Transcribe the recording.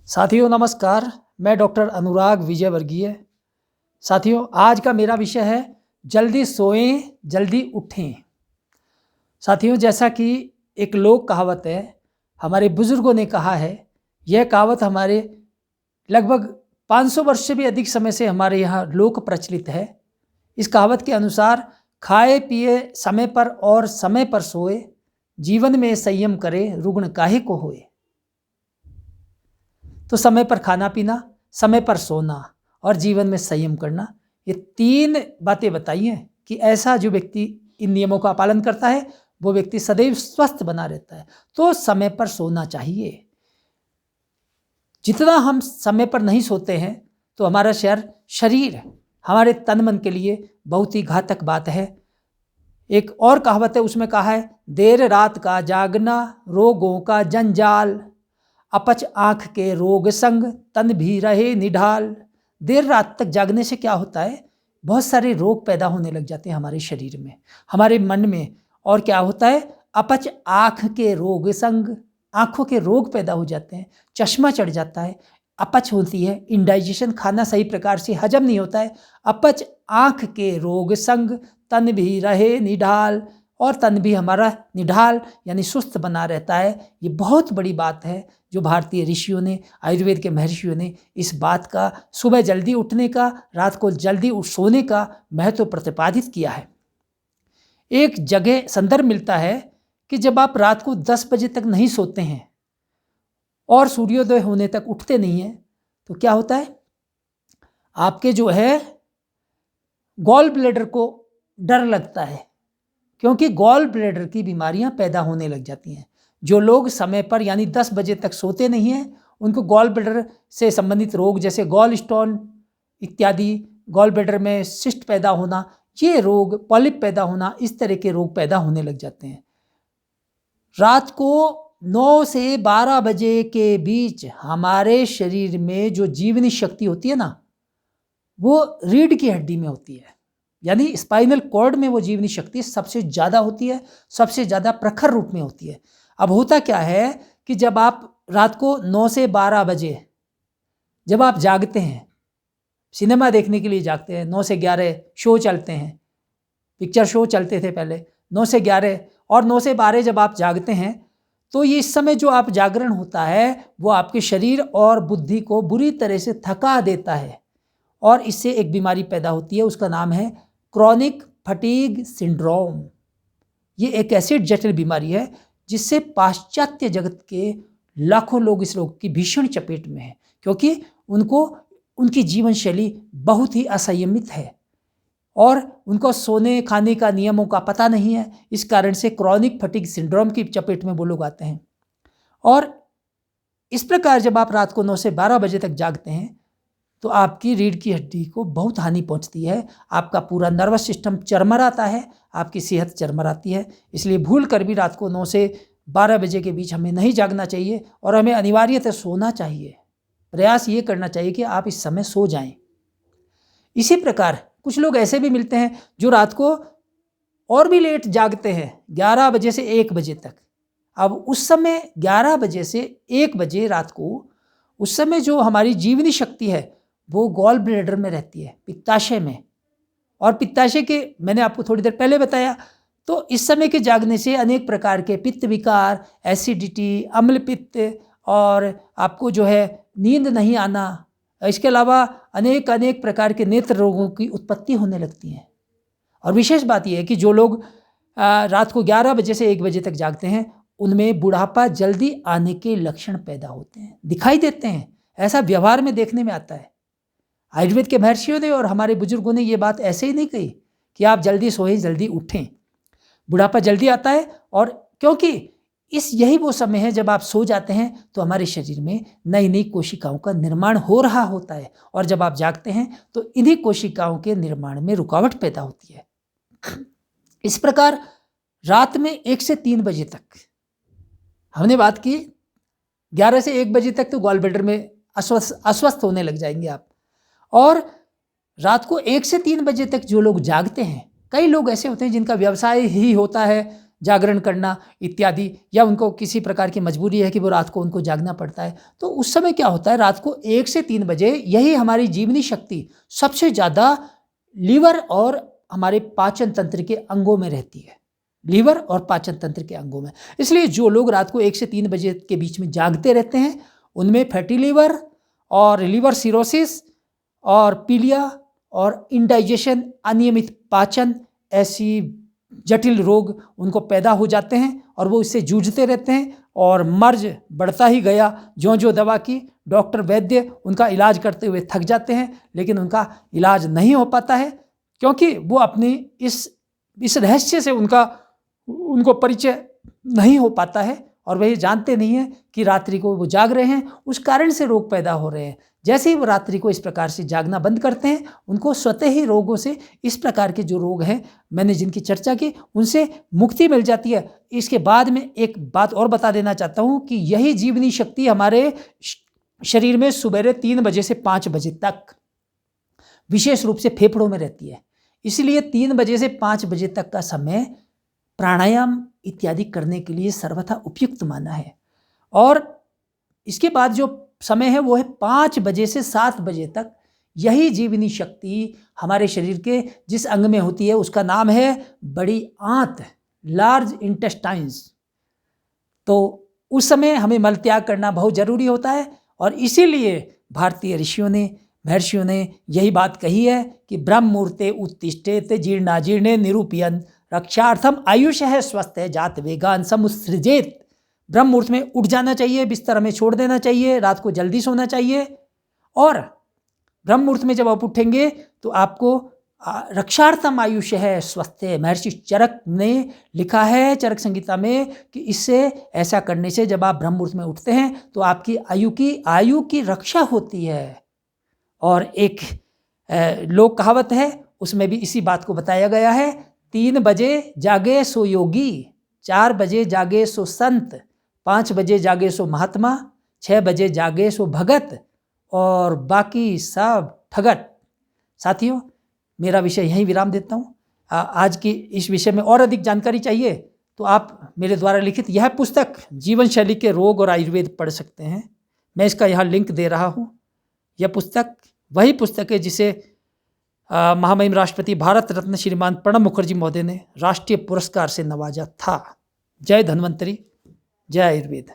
साथियों नमस्कार, मैं डॉक्टर अनुराग विजयवर्गीय। साथियों आज का मेरा विषय है जल्दी सोएं जल्दी उठें। साथियों जैसा कि एक लोक कहावत है, हमारे बुजुर्गों ने कहा है, यह कहावत हमारे लगभग 500 वर्ष से भी अधिक समय से हमारे यहाँ लोक प्रचलित है। इस कहावत के अनुसार खाए पिए समय पर और समय पर सोए, जीवन में संयम करे रुग्ण काहे को होए। तो समय पर खाना पीना, समय पर सोना और जीवन में संयम करना, ये 3 बातें बताई हैं कि ऐसा जो व्यक्ति इन नियमों का पालन करता है वो व्यक्ति सदैव स्वस्थ बना रहता है। तो समय पर सोना चाहिए। जितना हम समय पर नहीं सोते हैं तो हमारा शरीर हमारे तन मन के लिए बहुत ही घातक बात है। एक और कहावत है, उसमें कहा है, देर रात का जागना रोगों का जंजाल, अपच आँख के रोग संग तन भी रहे निढाल। देर रात तक जागने से क्या होता है, बहुत सारे रोग पैदा होने लग जाते हैं हमारे शरीर में, हमारे मन में। और क्या होता है, अपच आँख के रोग संग, आँखों के रोग पैदा हो जाते हैं, चश्मा चढ़ जाता है, अपच होती है, इंडाइजेशन, खाना सही प्रकार से हजम नहीं होता है। अपच आँख के रोग संग तन भी रहे निढाल, और तन भी हमारा निढाल यानी सुस्त बना रहता है। ये बहुत बड़ी बात है जो भारतीय ऋषियों ने, आयुर्वेद के महर्षियों ने इस बात का, सुबह जल्दी उठने का, रात को जल्दी सोने का महत्व प्रतिपादित किया है। एक जगह संदर्भ मिलता है कि जब आप रात को 10 बजे तक नहीं सोते हैं और सूर्योदय होने तक उठते नहीं हैं तो क्या होता है, आपके जो है गॉल ब्लैडर को डर लगता है, क्योंकि गॉल ब्लैडर की बीमारियां पैदा होने लग जाती हैं। जो लोग समय पर यानी 10 बजे तक सोते नहीं हैं उनको गॉल ब्लैडर से संबंधित रोग जैसे गॉल स्टोन इत्यादि, गॉल ब्लैडर में सिस्ट पैदा होना, ये रोग, पॉलिप पैदा होना, इस तरह के रोग पैदा होने लग जाते हैं। रात को 9 से 12 बजे के बीच हमारे शरीर में जो जीवनी शक्ति होती है ना, वो रीढ़ की हड्डी में होती है, यानी स्पाइनल कॉर्ड में वो जीवनी शक्ति सबसे ज़्यादा होती है, सबसे ज़्यादा प्रखर रूप में होती है। अब होता क्या है कि जब आप रात को 9 से 12 बजे जब आप जागते हैं, सिनेमा देखने के लिए जागते हैं, 9 से 11 शो चलते हैं, पिक्चर शो चलते थे पहले 9 से 11, और 9 से 12 जब आप जागते हैं तो ये इस समय जो आप जागरण होता है वो आपके शरीर और बुद्धि को बुरी तरह से थका देता है, और इससे एक बीमारी पैदा होती है, उसका नाम है क्रॉनिक फटीग सिंड्रोम। ये एक ऐसी जटिल बीमारी है जिससे पाश्चात्य जगत के लाखों लोग इस रोग की भीषण चपेट में हैं, क्योंकि उनको उनकी जीवन शैली बहुत ही असंयमित है और उनको सोने खाने का नियमों का पता नहीं है। इस कारण से क्रॉनिक फटीग सिंड्रोम की चपेट में वो लोग आते हैं। और इस प्रकार जब आप रात को 9 से 12 बजे तक जागते हैं तो आपकी रीढ़ की हड्डी को बहुत हानि पहुंचती है, आपका पूरा नर्वस सिस्टम चरमराता है, आपकी सेहत चरमराती है। इसलिए भूल कर भी रात को 9 से 12 बजे के बीच हमें नहीं जागना चाहिए और हमें अनिवार्यतः सोना चाहिए। प्रयास ये करना चाहिए कि आप इस समय सो जाएं। इसी प्रकार कुछ लोग ऐसे भी मिलते हैं जो रात को और भी लेट जागते हैं, 11 बजे से 1 बजे तक। अब उस समय 11 बजे से 1 बजे रात को, उस समय जो हमारी जीवनी शक्ति है वो गॉल ब्लैडर में रहती है, पित्ताशय में, और पित्ताशय के मैंने आपको थोड़ी देर पहले बताया। तो इस समय के जागने से अनेक प्रकार के पित्त विकार, एसिडिटी, अम्ल पित्त, और आपको जो है नींद नहीं आना, इसके अलावा अनेक प्रकार के नेत्र रोगों की उत्पत्ति होने लगती है। और विशेष बात यह है कि जो लोग रात को 11 बजे से 1 बजे तक जागते हैं उनमें बुढ़ापा जल्दी आने के लक्षण पैदा होते हैं, दिखाई देते हैं। ऐसा व्यवहार में देखने में आता है। आयुर्वेद के महर्षियों ने और हमारे बुजुर्गों ने ये बात ऐसे ही नहीं कही कि आप जल्दी सोएं जल्दी उठें, बुढ़ापा जल्दी आता है। और क्योंकि यही वो समय है जब आप सो जाते हैं तो हमारे शरीर में नई नई कोशिकाओं का निर्माण हो रहा होता है, और जब आप जागते हैं तो इन्हीं कोशिकाओं के निर्माण में रुकावट पैदा होती है। इस प्रकार रात में 1 से 3 बजे तक हमने बात की, 11 से 1 बजे तक तो गॉल ब्लैडर में अस्वस्थ होने लग जाएंगे आप। और रात को 1 से 3 बजे तक जो लोग जागते हैं, कई लोग ऐसे होते हैं जिनका व्यवसाय ही होता है जागरण करना इत्यादि, या उनको किसी प्रकार की मजबूरी है कि वो रात को उनको जागना पड़ता है, तो उस समय क्या होता है, रात को 1 से 3 बजे यही हमारी जीवनी शक्ति सबसे ज़्यादा लीवर और हमारे पाचन तंत्र के अंगों में रहती है, लीवर और पाचन तंत्र के अंगों में। इसलिए जो लोग रात को 1 से 3 बजे के बीच में जागते रहते हैं उनमें फैटी लीवर और लीवर सिरोसिस और पीलिया और इंडाइजेशन, अनियमित पाचन, ऐसी जटिल रोग उनको पैदा हो जाते हैं और वो इससे जूझते रहते हैं और मर्ज बढ़ता ही गया। ज्यों ज्यों दवा की, डॉक्टर वैद्य उनका इलाज करते हुए थक जाते हैं, लेकिन उनका इलाज नहीं हो पाता है क्योंकि वो अपनी इस रहस्य से उनको परिचय नहीं हो पाता है और वे जानते नहीं हैं कि रात्रि को वो जाग रहे हैं, उस कारण से रोग पैदा हो रहे हैं। जैसे ही वो रात्रि को इस प्रकार से जागना बंद करते हैं, उनको स्वतः ही रोगों से, इस प्रकार के जो रोग हैं मैंने जिनकी चर्चा की, उनसे मुक्ति मिल जाती है। इसके बाद में एक बात और बता देना चाहता हूँ कि यही जीवनी शक्ति हमारे शरीर में सुबह 3 बजे से 5 बजे तक विशेष रूप से फेफड़ों में रहती है। इसलिए 3 बजे से 5 बजे तक का समय प्राणायाम इत्यादि करने के लिए सर्वथा उपयुक्त माना है। और इसके बाद जो समय है वो है 5 बजे से 7 बजे तक। यही जीवनी शक्ति हमारे शरीर के जिस अंग में होती है उसका नाम है बड़ी आंत, लार्ज इंटेस्टाइन्स। तो उस समय हमें मल त्याग करना बहुत जरूरी होता है और इसीलिए भारतीय ऋषियों ने, महर्षियों ने यही बात कही है कि ब्रह्म मुहूर्ते उत्तिष्ठेत जीर्णाजीर्णे निरूपयन् रक्षार्थम आयुष है स्वस्थ है जात वेगान समुत्सृजेत। ब्रह्म मुहूर्त में उठ जाना चाहिए, बिस्तर हमें छोड़ देना चाहिए, रात को जल्दी सोना चाहिए। और ब्रह्म मुहूर्त में जब आप उठेंगे तो आपको रक्षार्थम आयुष है स्वस्थ है। महर्षि चरक ने लिखा है चरक संहिता में कि इससे, ऐसा करने से जब आप ब्रह्म मुहूर्त में उठते हैं तो आपकी आयु की रक्षा होती है। और एक लोक कहावत है उसमें भी इसी बात को बताया गया है, 3 बजे जागे सो योगी, 4 बजे जागे सो संत, 5 बजे जागे सो महात्मा, 6 बजे जागे सो भगत और बाकी सब ठगत। साथियों, मेरा विषय यहीं विराम देता हूँ। आज की इस विषय में और अधिक जानकारी चाहिए तो आप मेरे द्वारा लिखित यह पुस्तक जीवन शैली के रोग और आयुर्वेद पढ़ सकते हैं। मैं इसका यहाँ लिंक दे रहा हूँ। यह पुस्तक वही पुस्तक है जिसे महामहिम राष्ट्रपति भारत रत्न श्रीमान प्रणब मुखर्जी महोदय ने राष्ट्रीय पुरस्कार से नवाजा था। जय धन्वंतरी, जय आयुर्वेद।